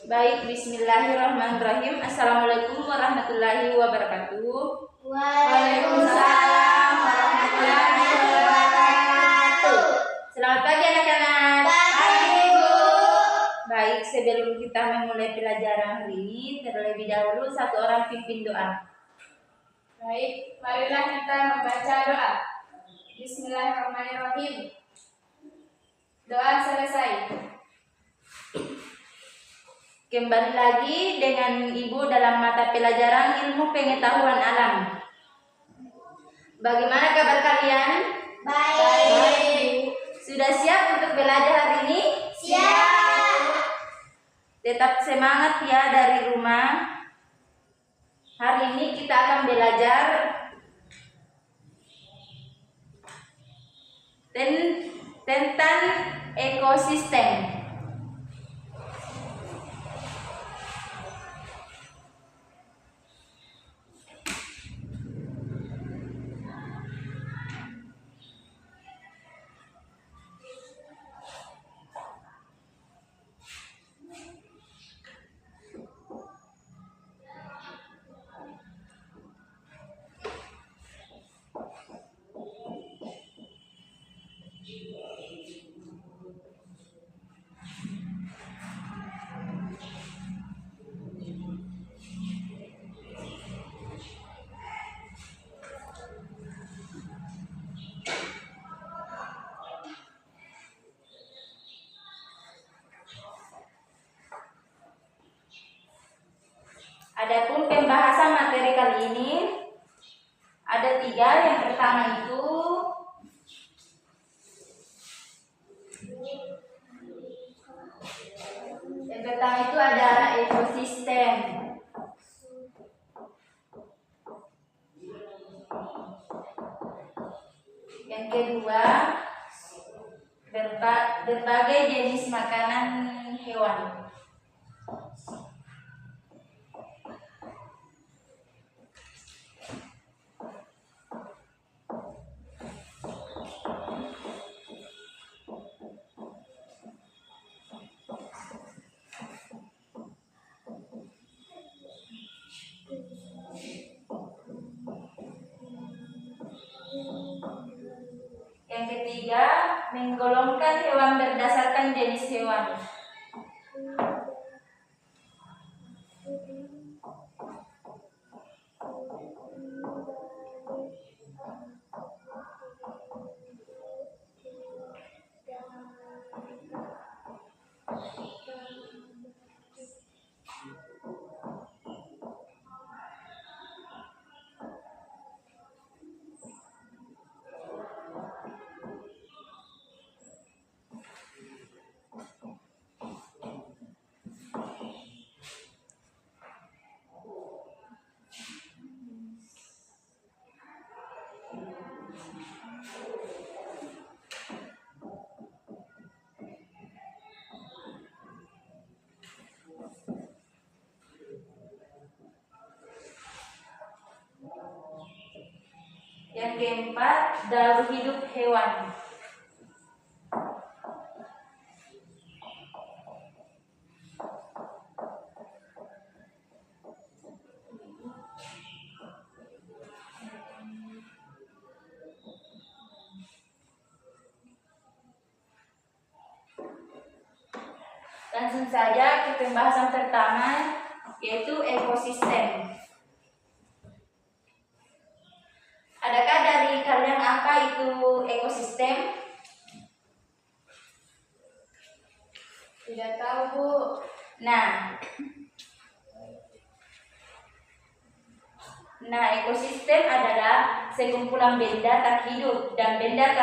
Baik, bismillahirrahmanirrahim. Assalamualaikum warahmatullahi wabarakatuh. Waalaikumsalam warahmatullahi wabarakatuh. Selamat pagi anak-anak. Pagi, Bu. Baik, sebelum kita memulai pelajaran hari ini, terlebih dahulu satu orang pimpin doa. Baik, marilah kita membaca doa. Bismillahirrahmanirrahim. Doa selesai. Kembali lagi dengan Ibu dalam mata pelajaran ilmu pengetahuan alam. Bagaimana kabar kalian? Baik. Sudah siap untuk belajar hari ini? Siap. Tetap semangat ya dari rumah. Hari ini kita akan belajar tentang ekosistem. Adapun pembahasan materi kali ini ada 3. Yang pertama itu adalah ekosistem. Yang kedua, berbagai jenis makanan hewan. Yang ketiga, menggolongkan hewan berdasarkan jenis hewan. Yang keempat, daur hidup hewan. Langsung saja ke pembahasan pertama, yaitu ekosistem. Adakah dari kalian apa itu ekosistem? Tidak tahu, Bu. Nah, ekosistem adalah sekumpulan benda tak hidup dan benda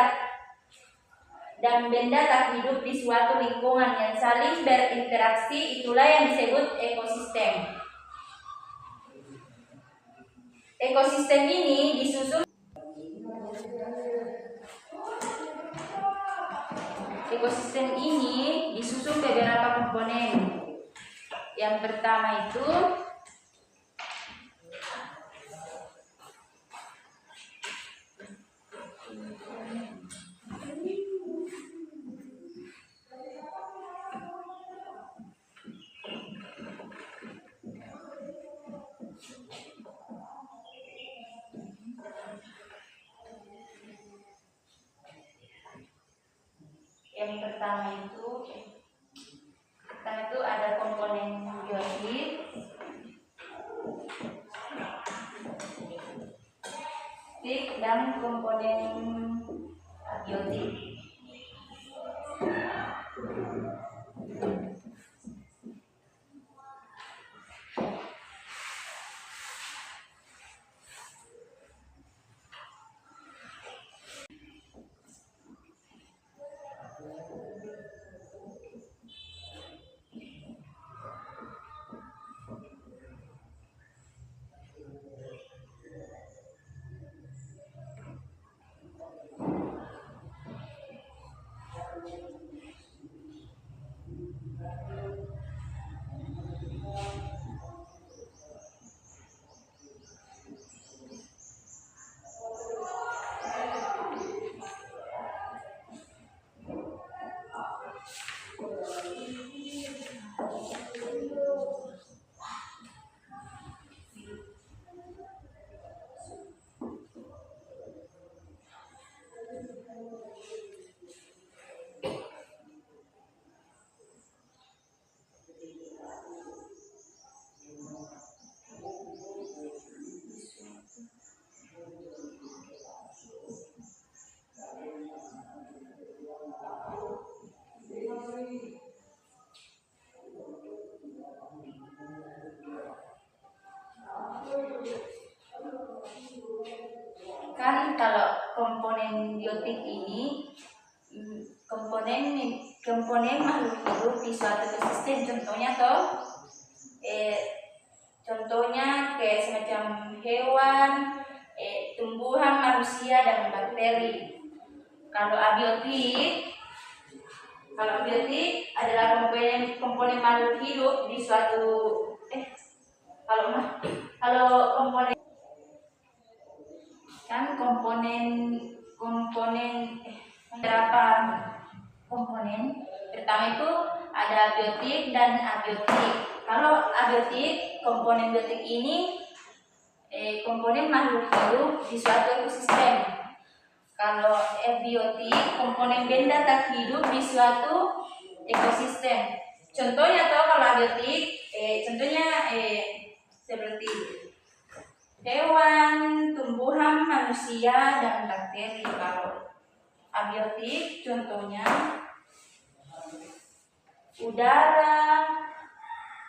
tak hidup di suatu lingkungan yang saling berinteraksi. Itulah yang disebut ekosistem. Ekosistem ini disusun beberapa komponen. Yang pertama itu pertama itu ada komponen biotik dan komponen abiotik. Kan kalau komponen biotik ini komponen makhluk hidup di suatu ekosistem, contohnya kayak semacam hewan, tumbuhan, manusia dan bakteri. Kalau abiotik adalah komponen makhluk hidup di suatu kalau komponen kan berapa komponen. Pertama itu ada abiotik dan abiotik. Kalau abiotik, komponen biotik ini komponen makhluk hidup di suatu ekosistem. Kalau abiotik, komponen benda tak hidup di suatu ekosistem. Contohnya kalau abiotik, contohnya seperti hewan, tumbuhan, manusia, dan bakteri. Kalau abiotik contohnya udara,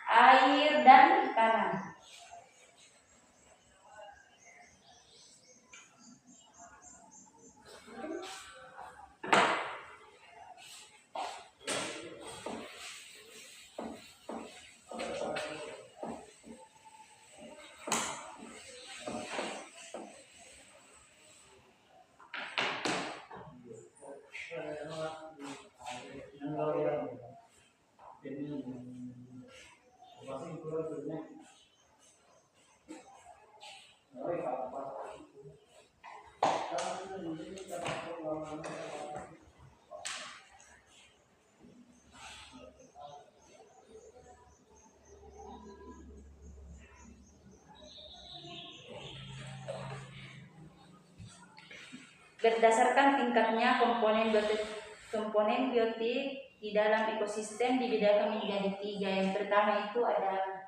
air, dan tanah. Berdasarkan tingkatnya komponen biotik di dalam ekosistem dibedakan menjadi 3. Yang pertama itu ada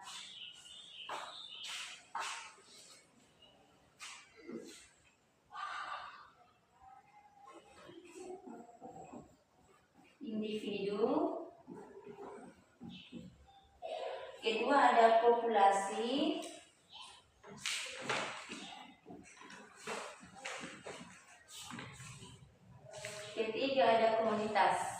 individu, kedua ada populasi, ketiga ada komunitas.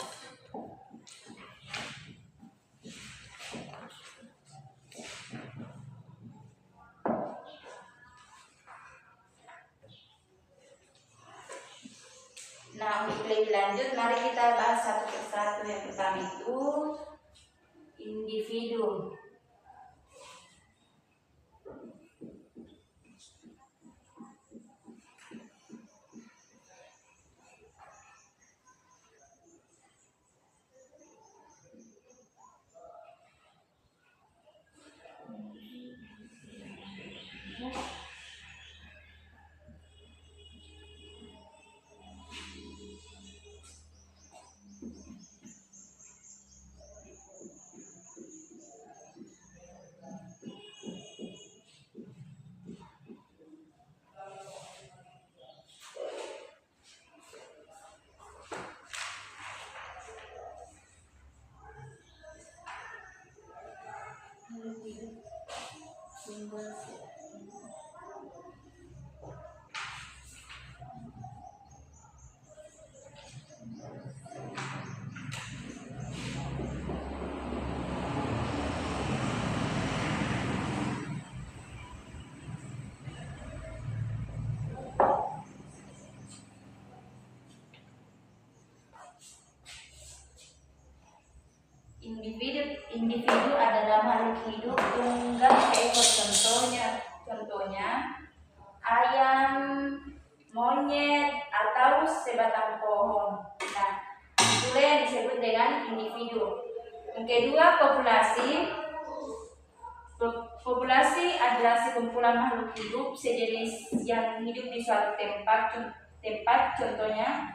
Nah, untuk lebih lanjut, mari kita bahas satu persatu. Yang pertama itu individu. Individu adalah makhluk hidup tunggal seekor. Contohnya ayam, monyet, atau sebatang pohon. Nah, itulah yang disebut dengan individu. Yang kedua, populasi. Populasi adalah sekumpulan makhluk hidup sejenis yang hidup di suatu tempat. Contohnya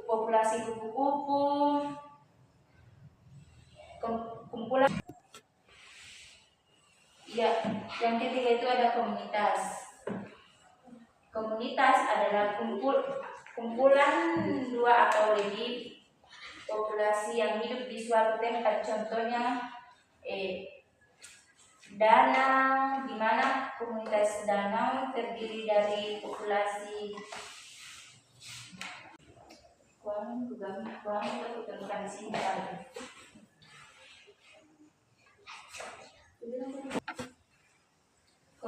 populasi kupu-kupu, kumpulan. Ya, yang ketiga itu ada komunitas. Komunitas adalah kumpulan dua atau lebih populasi yang hidup di suatu tempat. Contohnya danau, di mana komunitas danau terdiri dari populasi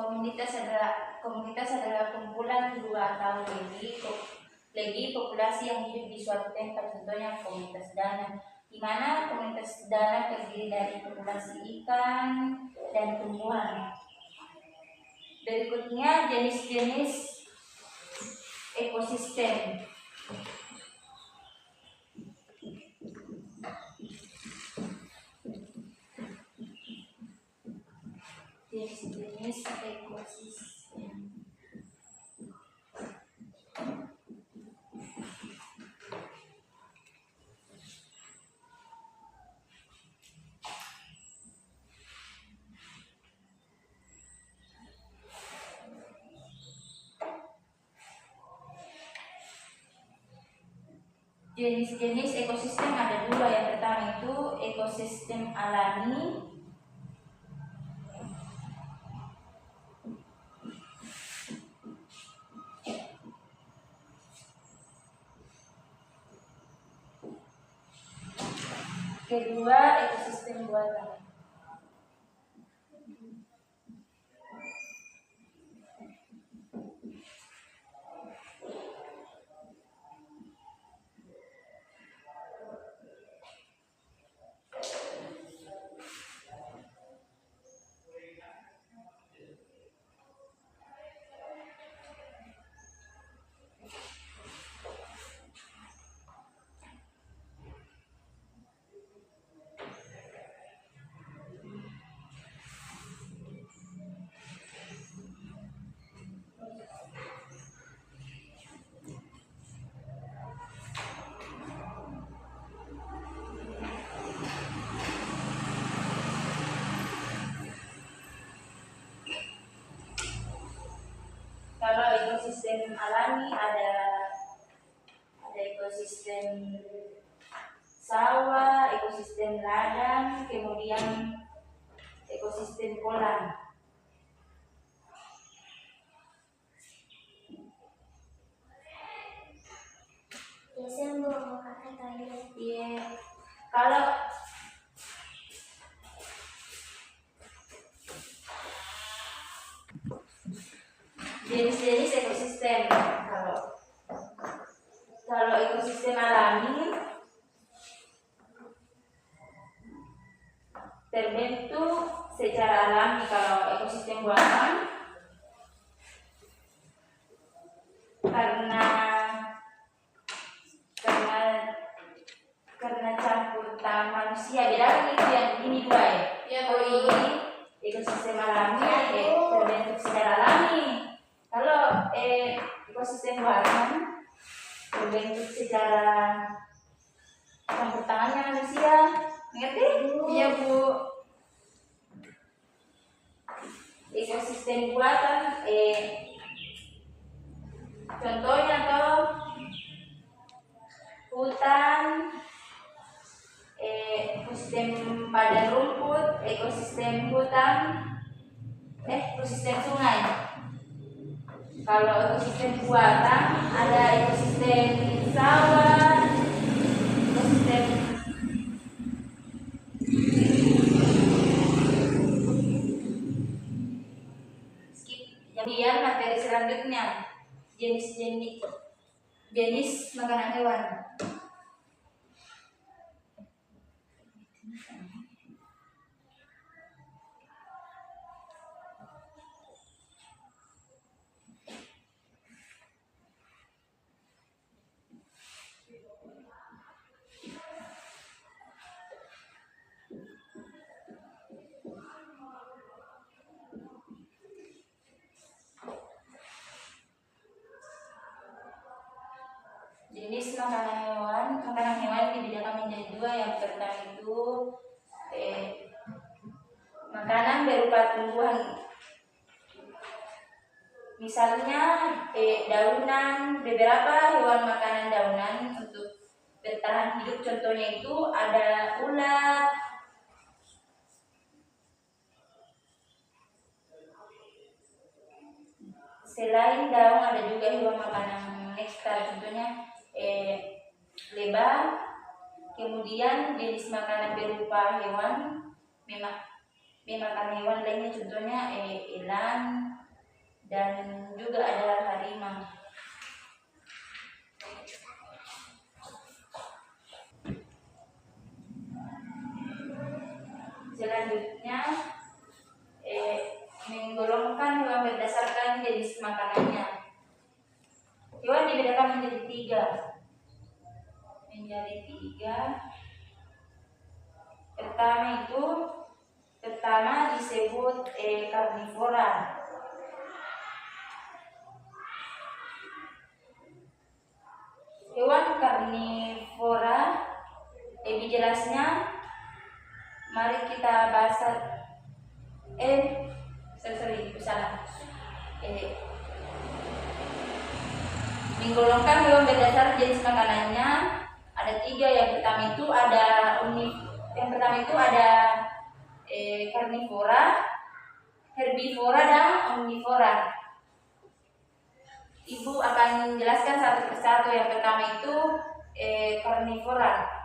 Komunitas adalah kumpulan dua atau lebih populasi yang hidup di suatu tempat. Contohnya komunitas danau, di mana komunitas danau terdiri dari populasi ikan dan tumbuhan. Berikutnya jenis-jenis ekosistem. Jenis-jenis ekosistem. Jenis-jenis ekosistem ada dua. Yang pertama itu ekosistem alami. Kedua, ekosistem buatan. Kalau ekosistem alami ada ekosistem sawah, ekosistem ladang, kemudian ekosistem kolam. Iya. Kalau jenis-jenis ekosistem, kalau ekosistem alami terbentuk secara alami. Kalau ekosistem buatan karena campur tangan manusia. Beda itu yang ini dua ya. Ya, kalau ini ekosistem alami terbentuk secara alami. Kalau ekosistem buatan terbentuk secara campur tangannya manusia. Ngerti? Iya, Bu. Ekosistem buatan contohnya tuh hutan, ekosistem padang rumput, ekosistem hutan, ekosistem sungai. Kalau ekosistem buatan ada ekosistem sawah, ekosistem kemudian materi selanjutnya jenis makanan hewan. Jenis makanan hewan dibedakan menjadi dua. Yang pertama itu makanan berupa tumbuhan, misalnya daunan. Beberapa hewan makanan daunan untuk bertahan hidup, contohnya itu ada ulat, selain daun ada juga hewan makanan nektar, contohnya lebah. Kemudian jenis makanan berupa hewan memakan hewan lainnya, contohnya elang dan juga ada harimau. Selanjutnya menggolongkan hewan berdasarkan jenis makanannya. Hewan dibedakan menjadi tiga. Pertama disebut karnivora. Hewan karnivora, lebih jelasnya mari kita bahas. Menggolongkan hewan berdasar jenis makanannya ada tiga. Yang pertama itu ada karnivora, herbivora, dan omnivora. Ibu akan menjelaskan satu persatu. Yang pertama itu karnivora.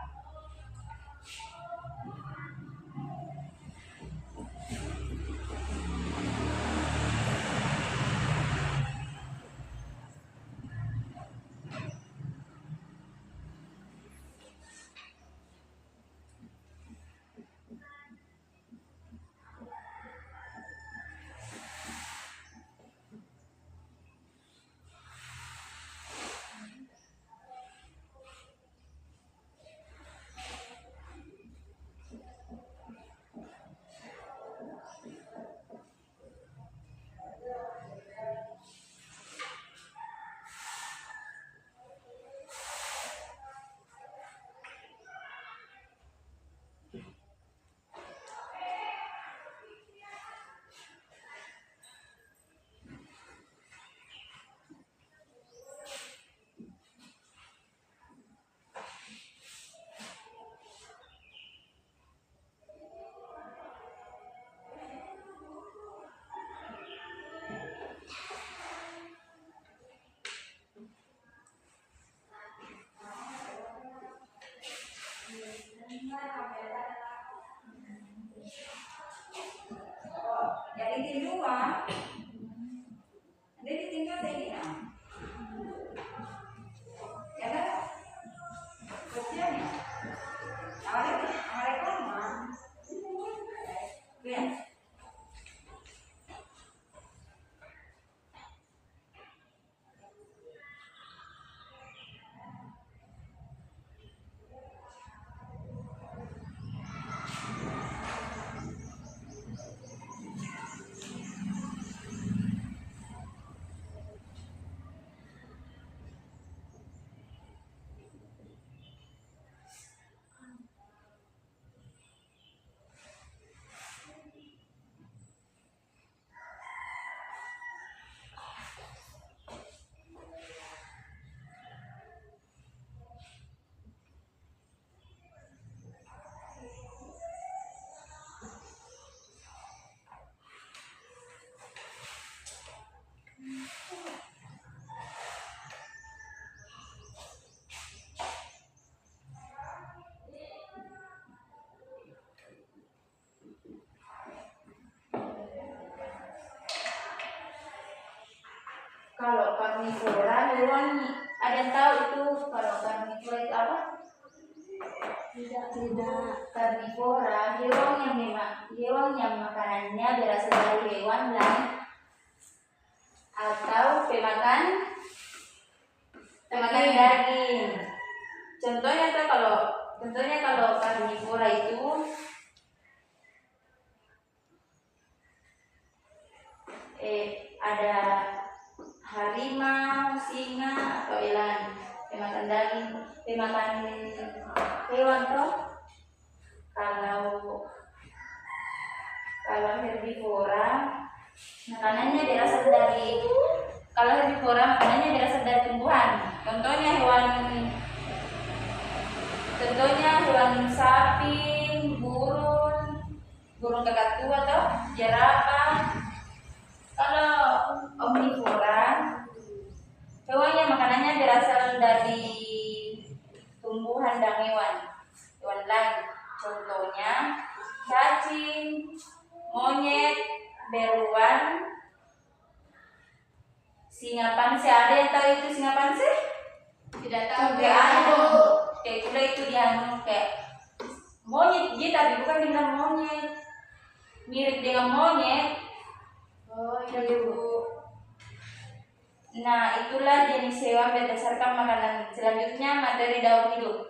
Jadi tinggal saya ya kan? Kerjanya awalnya mah ya. karnivora, hewan ada yang tahu itu kalau karnivora itu apa? Tidak. Karnivora, hewan yang makanannya berasal dari hewan lain atau pemakan daging. Contohnya kalau karnivora itu ada harimau, singa atau elang pemakan daging, pemakan hewan toh. Kalau herbivora makanannya berasal dari tumbuhan. Contohnya hewan sapi, burung kakatua atau jerapah. Kalau omnivora, hewan yang makanannya berasal dari tumbuhan dan hewan lain. Contohnya cacing, monyet, beruang, singa panse. Ada yang tahu itu singa panse? Tidak tahu, Bu. Kayak kuda itu kayak monyet dia, tapi bukan dengan monyet, mirip dengan monyet. Oh iya, Bu. Nah, itulah jenis hewan berdasarkan makanan. Selanjutnya materi daur hidup.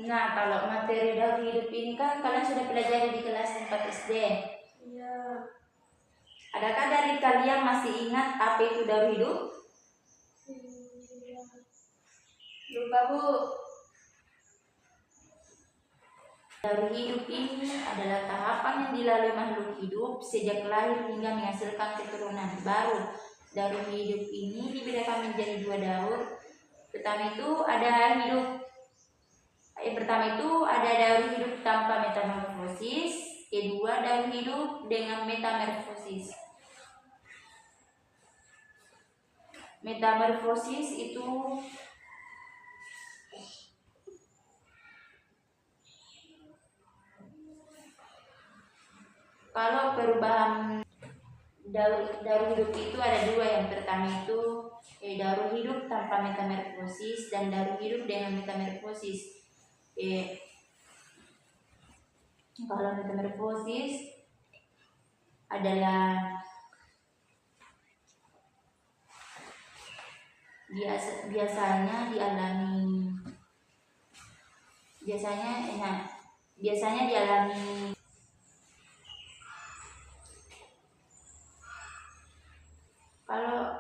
Nah, kalau materi daur hidup ini kan kalian sudah pelajari di kelas 4 SD. Iya. Adakah dari kalian masih ingat apa itu daur hidup? Lupa, Bu. Daur hidup ini adalah tahapan yang dilalui makhluk hidup sejak lahir hingga menghasilkan keturunan baru. Daur hidup ini dibedakan menjadi 2 daur. Pertama itu ada daur hidup tanpa metamorfosis. Kedua, daur hidup dengan metamorfosis. Metamorfosis itu kalau perubahan daur hidup itu ada 2. Yang pertama itu daur hidup tanpa metamorfosis dan daur hidup dengan metamorfosis. Kalau metamorfosis adalah biasanya dialami kalau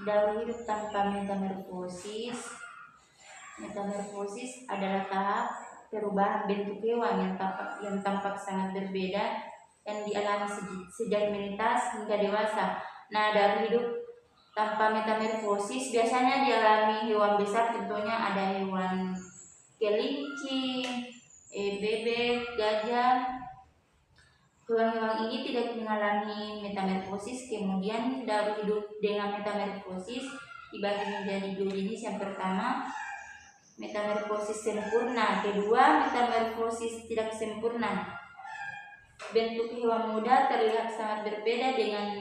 daur hidup tanpa metamorfosis adalah tahap perubahan bentuk hewan yang tampak sangat berbeda yang dialami sejak melintas hingga dewasa. Nah, daur hidup tanpa metamorfosis biasanya dialami hewan besar, contohnya ada hewan kelinci, bebek, gajah. Hewan-hewan ini tidak mengalami metamorfosis. Kemudian daur hidup dengan metamorfosis dibagi menjadi 2 jenis. Yang pertama, metamorfosis sempurna. Kedua, metamorfosis tidak sempurna. Bentuk hewan muda terlihat sangat berbeda dengan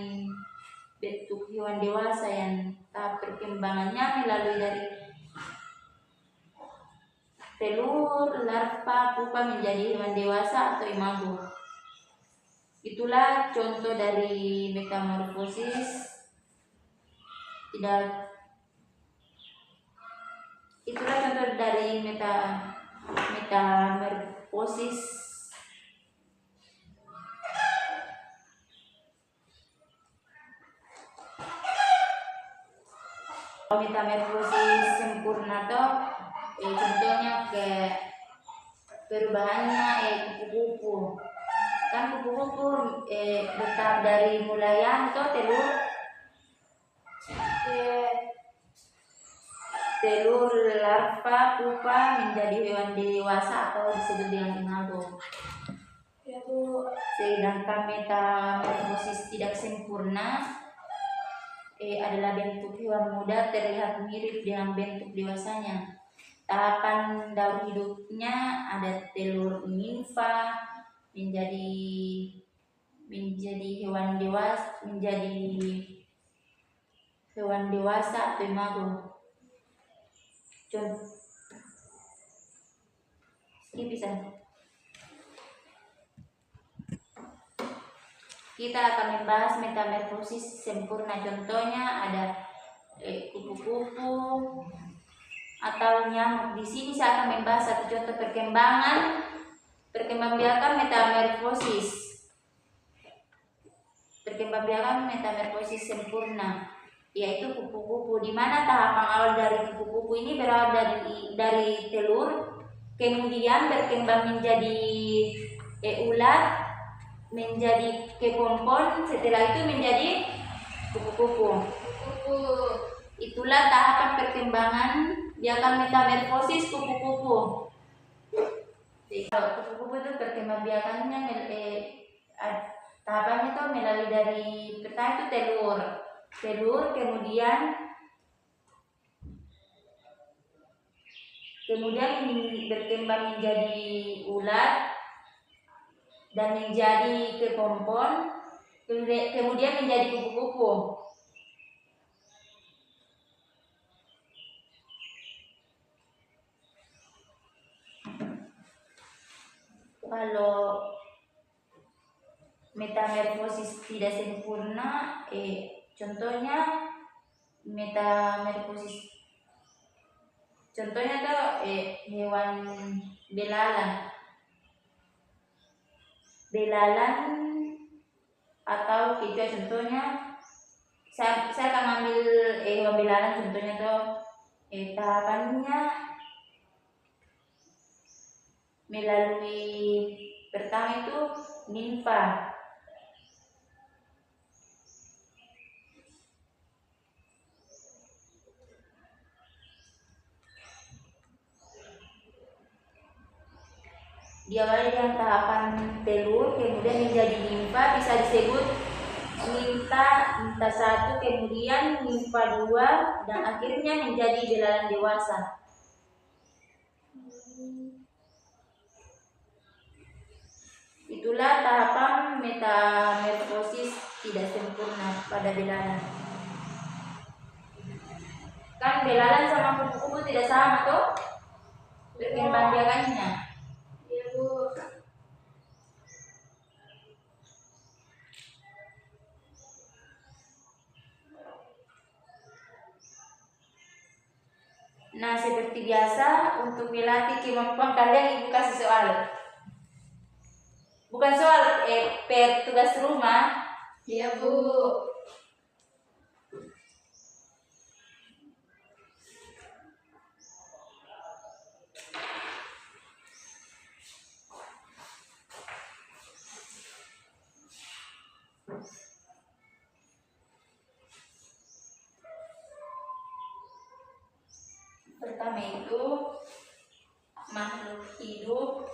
bentuk hewan dewasa yang tahap perkembangannya melalui dari telur, larva, pupa menjadi hewan dewasa atau imago. Itulah contoh dari metamorfosis tidak. Itulah contoh dari metamorfosis. Metamorfosis sempurna tuh contohnya ke perubahannya kupu-kupu. Kan kupu-kupu bertahap dari mulayan tuh telur larva pupa menjadi hewan dewasa atau disebut dengan imago. Ya Bu. Sedangkan metamorfosis tidak sempurna adalah bentuk hewan muda terlihat mirip dengan bentuk dewasanya. Tahapan daur hidupnya ada telur nimfa menjadi hewan dewasa atau imago. Contoh ini bisa. Kita akan membahas metamorfosis sempurna. Contohnya ada kupu-kupu atau nyamuk. Di sini saya akan membahas satu contoh perkembangbiakan metamorfosis. Perkembangbiakan metamorfosis sempurna, yaitu kupu-kupu, di mana tahapan awal dari kupu-kupu ini berawal dari telur, kemudian berkembang menjadi ulat, menjadi kepompon, setelah itu menjadi kupu-kupu. Itulah tahapan perkembangan biakan metamorfosis kupu-kupu. Kalau kupu-kupu itu perkembangbiakannya tahapannya itu melalui dari pertama itu telur, kemudian berkembang menjadi ulat dan menjadi kepompon, kemudian menjadi kupu-kupu. Kalau metamorfosis tidak sempurna, contohnya tuh hewan belalang atau kecoa. Contohnya saya akan ambil hewan belalang. Contohnya tuh tahapannya melalui pertama itu nimfa, diawali dengan tahapan telur, kemudian menjadi nimfa, bisa disebut nimfa 1, kemudian nimfa 2, dan akhirnya menjadi belalang dewasa. Itulah tahapan metamorfosis tidak sempurna pada belalang. Kan belalang sama kupu-kupu tidak sama tuh perkembangbiakannya. Iya Bu. Nah, seperti biasa, untuk melatih kemampuan kalian, Ibu kasih soal. Bukan soal tugas rumah. Iya Bu. Pertama itu makhluk hidup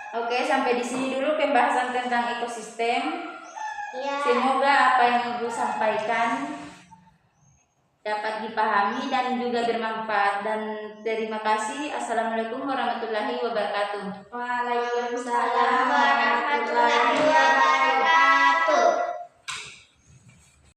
Oke, sampai di sini dulu pembahasan tentang ekosistem. Iya. Semoga apa yang Ibu sampaikan dapat dipahami dan juga bermanfaat. Dan terima kasih. Assalamualaikum warahmatullahi wabarakatuh. Waalaikumsalam warahmatullahi wabarakatuh.